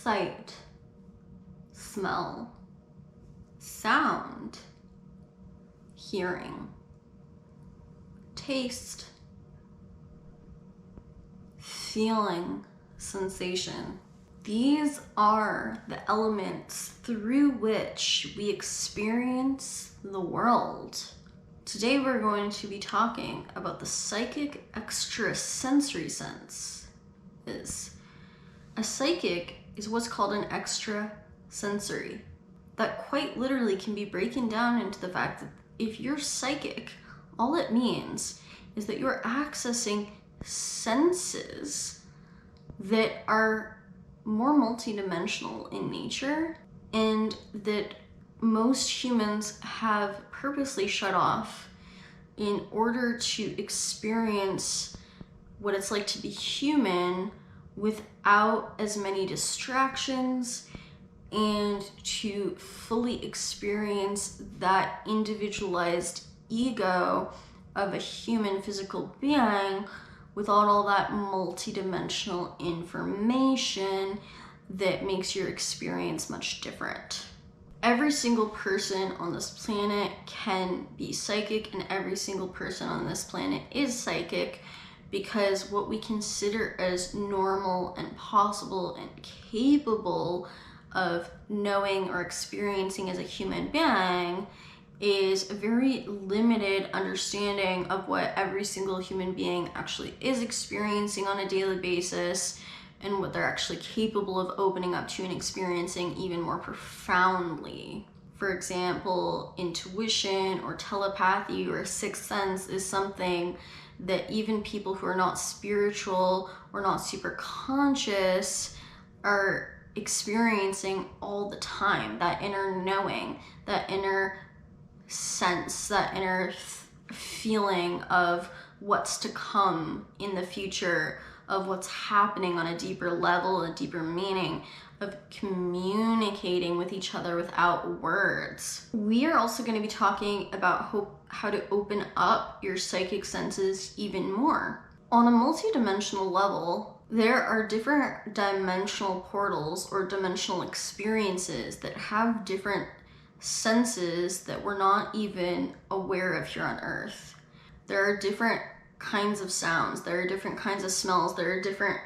sight, smell, sound, hearing, taste, feeling, sensation. These are the elements through which we experience the world. Today we're going to be talking about the psychic extrasensory sense. A psychic is what's called an extrasensory. That quite literally can be broken down into the fact that if you're psychic, all it means is that you're accessing senses that are more multidimensional in nature and that most humans have purposely shut off in order to experience what it's like to be human without as many distractions and to fully experience that individualized ego of a human physical being without all that multidimensional information that makes your experience much different. Every single person on this planet can be psychic, and every single person on this planet is psychic, because what we consider as normal and possible and capable of knowing or experiencing as a human being is a very limited understanding of what every single human being actually is experiencing on a daily basis and what they're actually capable of opening up to and experiencing even more profoundly. For example, intuition or telepathy or sixth sense is something that even people who are not spiritual or not super conscious are experiencing all the time. That inner knowing, that inner sense, that inner feeling of what's to come in the future, of what's happening on a deeper level, a deeper meaning, of communicating with each other without words. We are also going to be talking about how to open up your psychic senses even more. On a multidimensional level, there are different dimensional portals or dimensional experiences that have different senses that we're not even aware of here on Earth. There are different kinds of sounds, there are different kinds of smells, there are different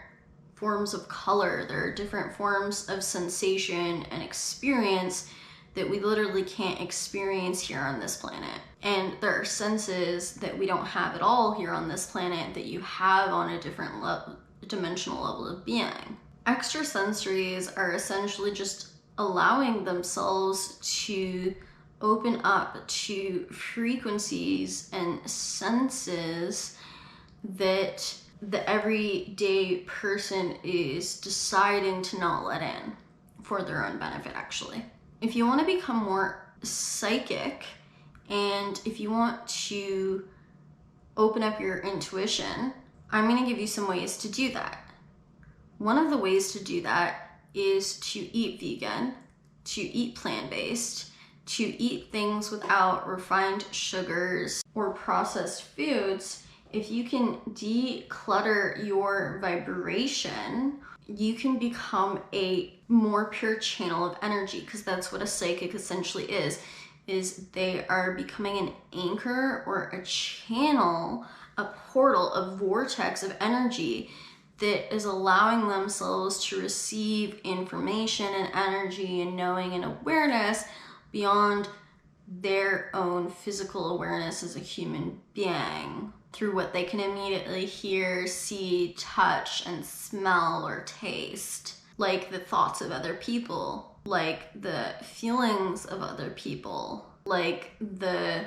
forms of color, there are different forms of sensation and experience that we literally can't experience here on this planet. And there are senses that we don't have at all here on this planet that you have on a different dimensional level of being. Extrasensories are essentially just allowing themselves to open up to frequencies and senses that the everyday person is deciding to not let in for their own benefit, actually. If you want to become more psychic and if you want to open up your intuition, I'm going to give you some ways to do that. One of the ways to do that is to eat vegan, to eat plant-based, to eat things without refined sugars or processed foods. If you can declutter your vibration, you can become a more pure channel of energy, because that's what a psychic essentially is they are becoming an anchor or a channel, a portal, a vortex of energy that is allowing themselves to receive information and energy and knowing and awareness beyond their own physical awareness as a human being, through what they can immediately hear, see, touch, and smell or taste, like the thoughts of other people, like the feelings of other people, like the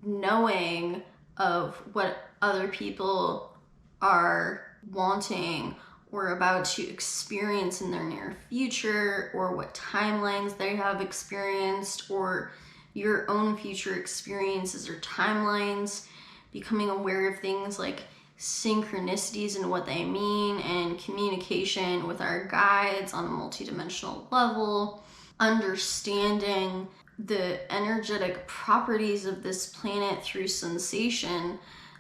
knowing of what other people are wanting or about to experience in their near future, or what timelines they have experienced, or your own future experiences or timelines, becoming aware of things like synchronicities and what they mean, and communication with our guides on a multidimensional level, understanding the energetic properties of this planet through sensation,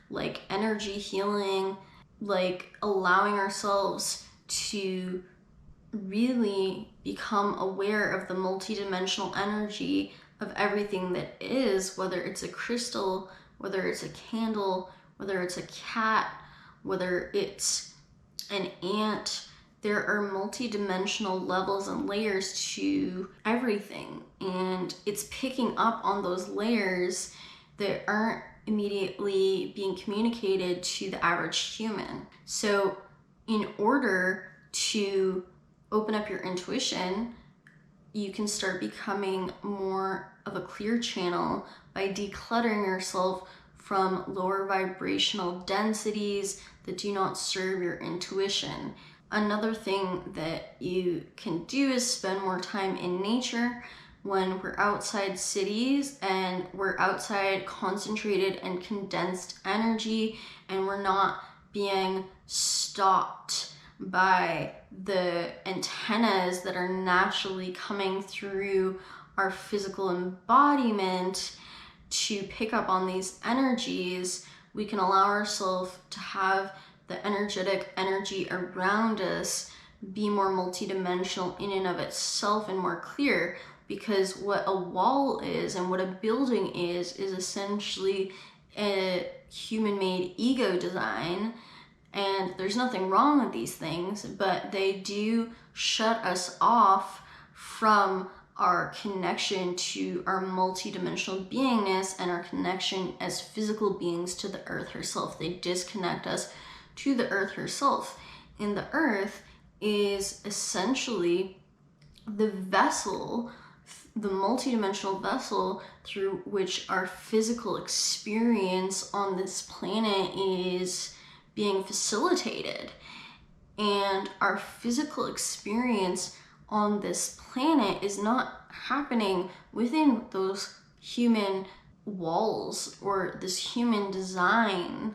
like energy healing, like allowing ourselves to really become aware of the multidimensional energy of everything that is, whether it's a crystal, whether it's a candle, whether it's a cat, whether it's an ant. There are multidimensional levels and layers to everything, and it's picking up on those layers that aren't immediately being communicated to the average human. So in order to open up your intuition, you can start becoming more of a clear channel by decluttering yourself from lower vibrational densities that do not serve your intuition. Another thing that you can do is spend more time in nature. When we're outside cities and we're outside concentrated and condensed energy, and we're not being stopped by the antennas that are naturally coming through our physical embodiment to pick up on these energies, we can allow ourselves to have the energetic energy around us be more multidimensional in and of itself and more clear. Because what a wall is and what a building is essentially a human-made ego design. And there's nothing wrong with these things, but they do shut us off from our connection to our multidimensional beingness and our connection as physical beings to the earth herself. They disconnect us to the earth herself. And the earth is essentially the vessel, the multidimensional vessel through which our physical experience on this planet is being facilitated. And our physical experience on this planet is not happening within those human walls or this human design.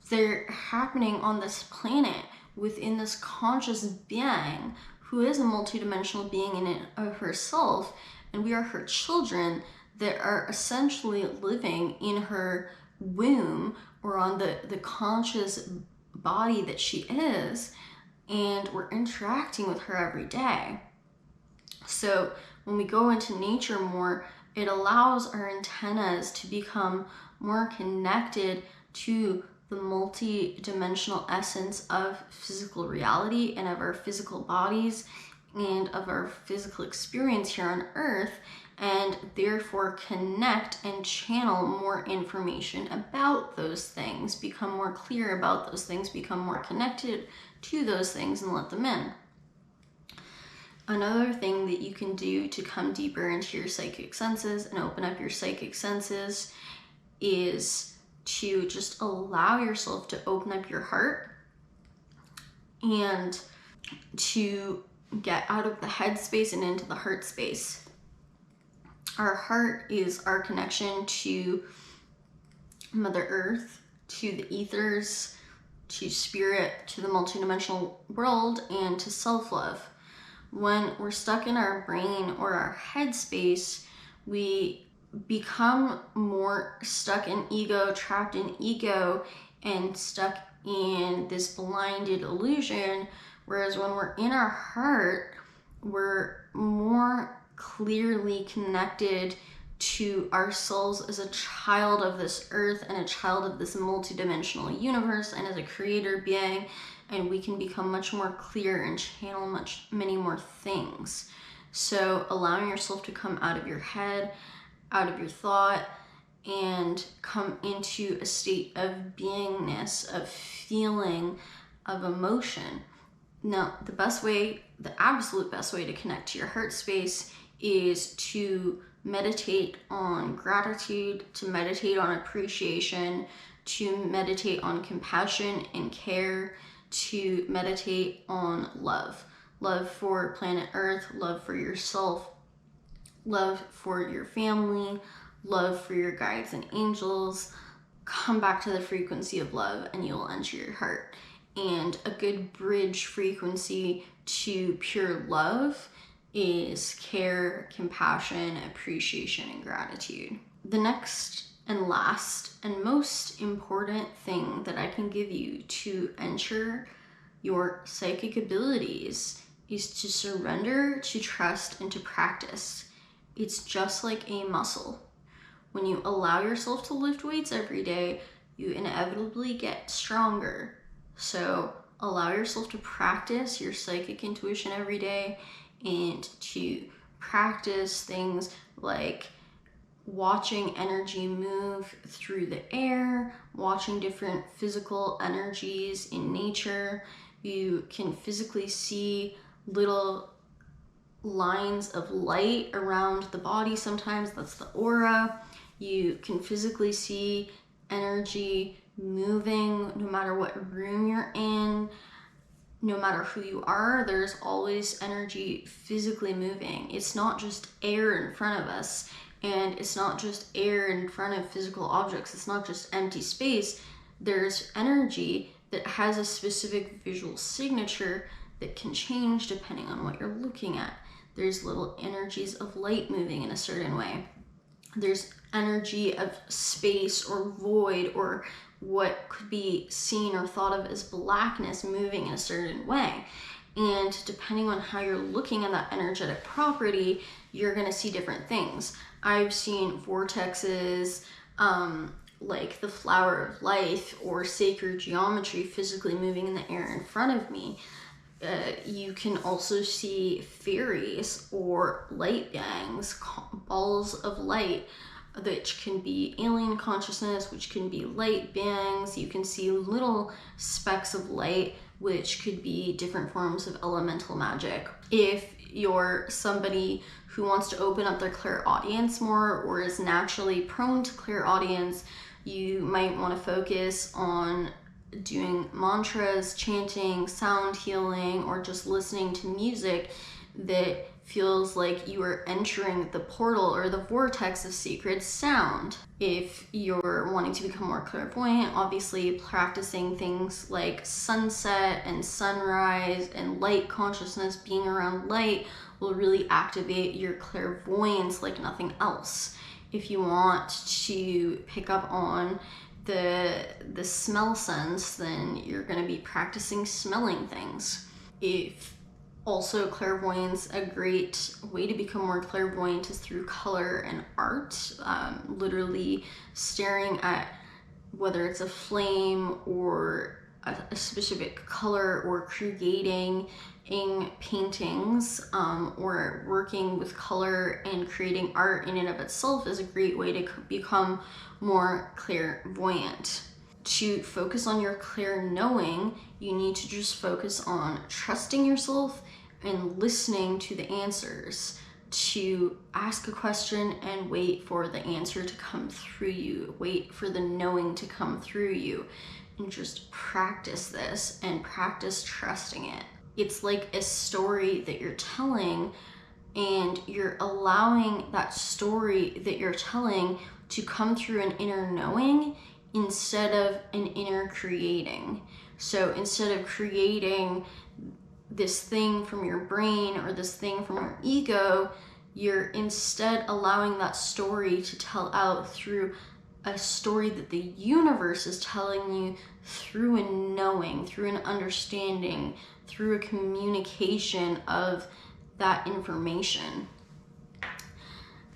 They're happening on this planet within this conscious being who is a multidimensional being in and of herself, and we are her children that are essentially living in her womb or on the conscious body that she is, and we're interacting with her every day. So when we go into nature more, it allows our antennas to become more connected to the multi-dimensional essence of physical reality and of our physical bodies and of our physical experience here on earth, and therefore connect and channel more information about those things, become more clear about those things, become more connected to those things, and let them in. Another thing that you can do to come deeper into your psychic senses and open up your psychic senses is to just allow yourself to open up your heart and to get out of the head space and into the heart space. Our heart is our connection to Mother Earth, to the ethers, to spirit, to the multidimensional world, and to self-love. When we're stuck in our brain or our head space, we become more stuck in ego, trapped in ego, and stuck in this blinded illusion. Whereas when we're in our heart, we're more clearly connected to ourselves as a child of this earth and a child of this multidimensional universe and as a creator being, and we can become much more clear and channel many more things. So allowing yourself to come out of your head, out of your thought, and come into a state of beingness, of feeling, of emotion. Now, the absolute best way to connect to your heart space is to meditate on gratitude, to meditate on appreciation, to meditate on compassion and care, to meditate on love. Love for planet Earth, love for yourself, love for your family, love for your guides and angels. Come back to the frequency of love and you'll enter your heart. And a good bridge frequency to pure love is care, compassion, appreciation, and gratitude. The next and last and most important thing that I can give you to enter your psychic abilities is to surrender, to trust, and to practice. It's just like a muscle. When you allow yourself to lift weights every day, you inevitably get stronger. So allow yourself to practice your psychic intuition every day, and to practice things like watching energy move through the air, watching different physical energies in nature. You can physically see little lines of light around the body. Sometimes that's the aura. You can physically see energy moving no matter what room you're in. No matter who you are, there's always energy physically moving. It's not just air in front of us, and it's not just air in front of physical objects. It's not just empty space. There's energy that has a specific visual signature that can change depending on what you're looking at. There's little energies of light moving in a certain way. There's energy of space or void, or what could be seen or thought of as blackness moving in a certain way. And depending on how you're looking at that energetic property, you're going to see different things. I've seen vortexes, like the flower of life or sacred geometry physically moving in the air in front of me. You can also see fairies or light bangs, balls of light, which can be alien consciousness, which can be light bangs. You can see little specks of light, which could be different forms of elemental magic. If you're somebody who wants to open up their clairaudience more, or is naturally prone to clairaudience, you might want to focus on doing mantras, chanting, sound healing, or just listening to music that feels like you are entering the portal or the vortex of sacred sound. If you're wanting to become more clairvoyant, obviously practicing things like sunset and sunrise and light consciousness, being around light, will really activate your clairvoyance like nothing else. If you want to pick up on the smell sense, then you're going to be practicing smelling things. If also clairvoyance, a great way to become more clairvoyant is through color and art, literally staring at whether it's a flame or a specific color, or creating paintings, or working with color and creating art in and of itself is a great way to become more clairvoyant. To focus on your clear knowing, you need to just focus on trusting yourself and listening to the answers. To ask a question and wait for the answer to come through you, wait for the knowing to come through you, and just practice this and practice trusting it. It's like a story that you're telling, and you're allowing that story that you're telling to come through an inner knowing instead of an inner creating. So instead of creating this thing from your brain or this thing from your ego, you're instead allowing that story to tell out through a story that the universe is telling you, through a knowing, through an understanding, through a communication of that information.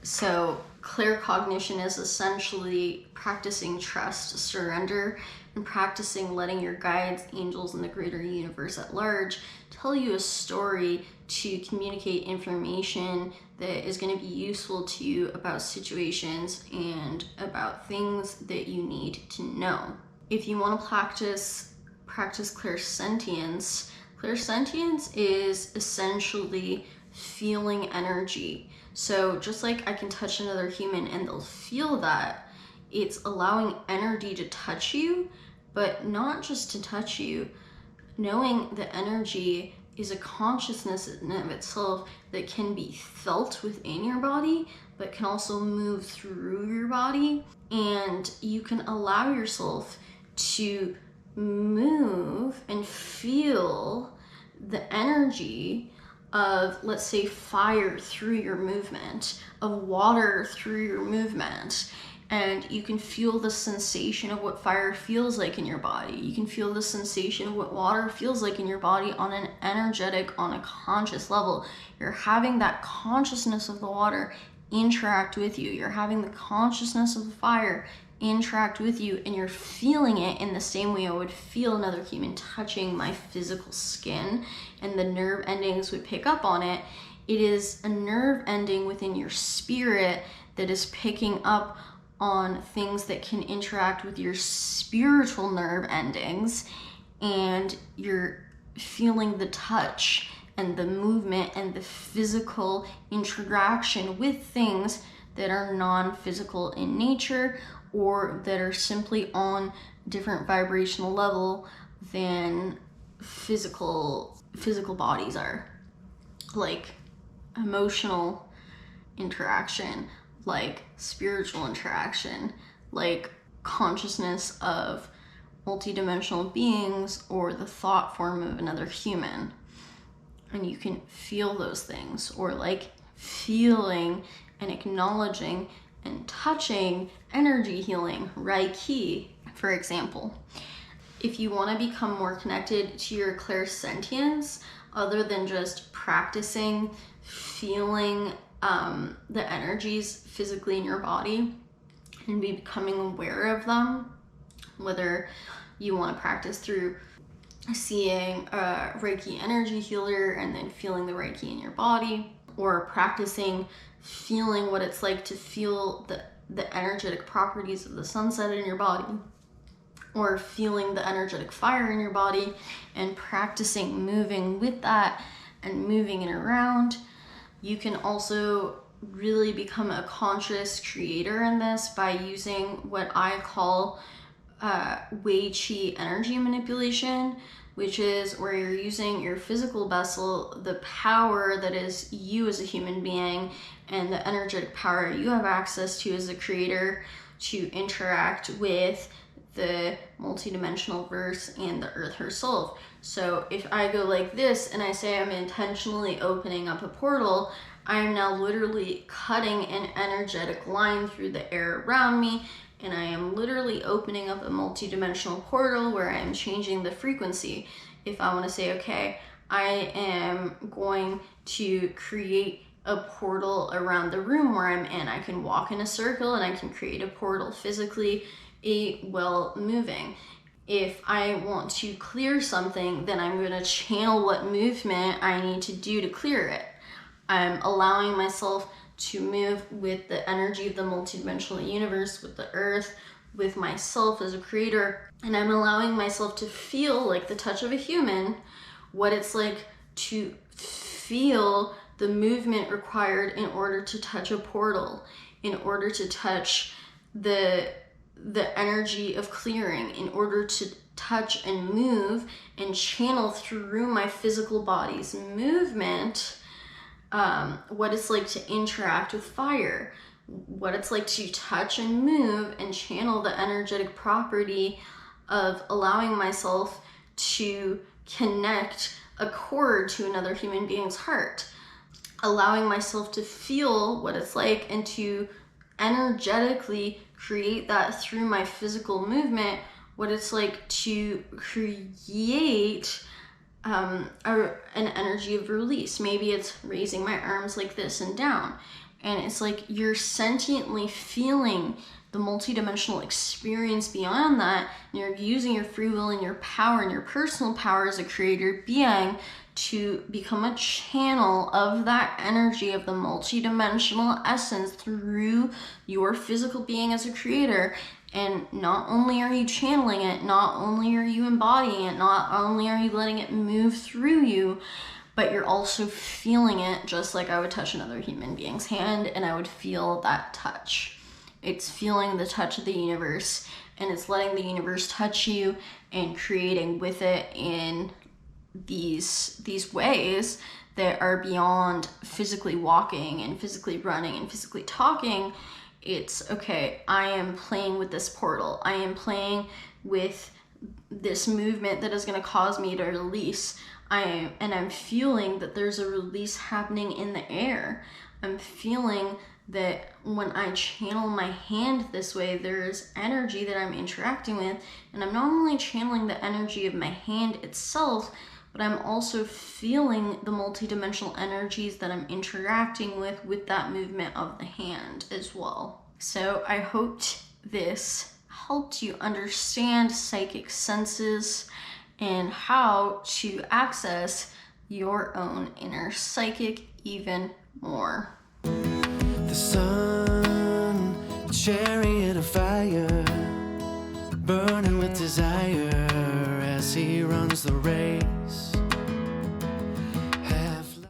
So claircognition is essentially practicing trust, surrender, and practicing letting your guides, angels, and the greater universe at large tell you a story to communicate information that is going to be useful to you about situations and about things that you need to know. If you want to practice clairsentience, clairsentience is essentially feeling energy. So just like I can touch another human and they'll feel that, it's allowing energy to touch you, but not just to touch you, knowing that energy is a consciousness in and of itself that can be felt within your body, but can also move through your body. And you can allow yourself to move and feel the energy of, let's say, fire through your movement, of water through your movement. And you can feel the sensation of what fire feels like in your body. You can feel the sensation of what water feels like in your body on an energetic, on a conscious level. You're having that consciousness of the water interact with you. You're having the consciousness of the fire interact with you, and you're feeling it in the same way I would feel another human touching my physical skin, and the nerve endings would pick up on it. It is a nerve ending within your spirit that is picking up on things that can interact with your spiritual nerve endings, and you're feeling the touch and the movement and the physical interaction with things that are non-physical in nature, or that are simply on different vibrational level than physical bodies are. Like emotional interaction, like spiritual interaction, like consciousness of multidimensional beings, or the thought form of another human. And you can feel those things, or like feeling and acknowledging and touching energy healing, Reiki, for example. If you want to become more connected to your clairsentience, other than just practicing feeling the energies physically in your body and becoming aware of them, whether you want to practice through seeing a Reiki energy healer and then feeling the Reiki in your body, or practicing feeling what it's like to feel the energetic properties of the sunset in your body, or feeling the energetic fire in your body and practicing moving with that and moving it around. You can also really become a conscious creator in this by using what I call Wei Qi energy manipulation, which is where you're using your physical vessel, the power that is you as a human being, and the energetic power you have access to as a creator, to interact with the multidimensional verse and the earth herself. So if I go like this and I say I'm intentionally opening up a portal, I am now literally cutting an energetic line through the air around me, and I am literally opening up a multidimensional portal where I am changing the frequency. If I want to say, okay, I am going to create a portal around the room where I'm in, I can walk in a circle and I can create a portal physically, while moving. If I want to clear something, then I'm going to channel what movement I need to do to clear it. I'm allowing myself to move with the energy of the multidimensional universe, with the earth, with myself as a creator, and I'm allowing myself to feel like the touch of a human, what it's like to feel the movement required in order to touch a portal, in order to touch the energy of clearing, in order to touch and move and channel through my physical body's movement, what it's like to interact with fire, what it's like to touch and move and channel the energetic property of allowing myself to connect a cord to another human being's heart, allowing myself to feel what it's like and to energetically create that through my physical movement, what it's like to create an energy of release. Maybe it's raising my arms like this and down, and it's like you're sentiently feeling the multidimensional experience beyond that, and you're using your free will and your power and your personal power as a creator being to become a channel of that energy of the multidimensional essence through your physical being as a creator. And not only are you channeling it, not only are you embodying it, not only are you letting it move through you, but you're also feeling it, just like I would touch another human being's hand and I would feel that touch. It's feeling the touch of the universe, and it's letting the universe touch you and creating with it in these ways that are beyond physically walking and physically running and physically talking. It's, okay, I am playing with this portal. I am playing with this movement that is going to cause me to release. I'm feeling that there's a release happening in the air. I'm feeling that when I channel my hand this way, there is energy that I'm interacting with, and I'm not only channeling the energy of my hand itself, but I'm also feeling the multidimensional energies that I'm interacting with that movement of the hand as well. So I hoped this helped you understand psychic senses and how to access your own inner psychic even more. The sun, chariot of fire, burning with desire as he runs the race.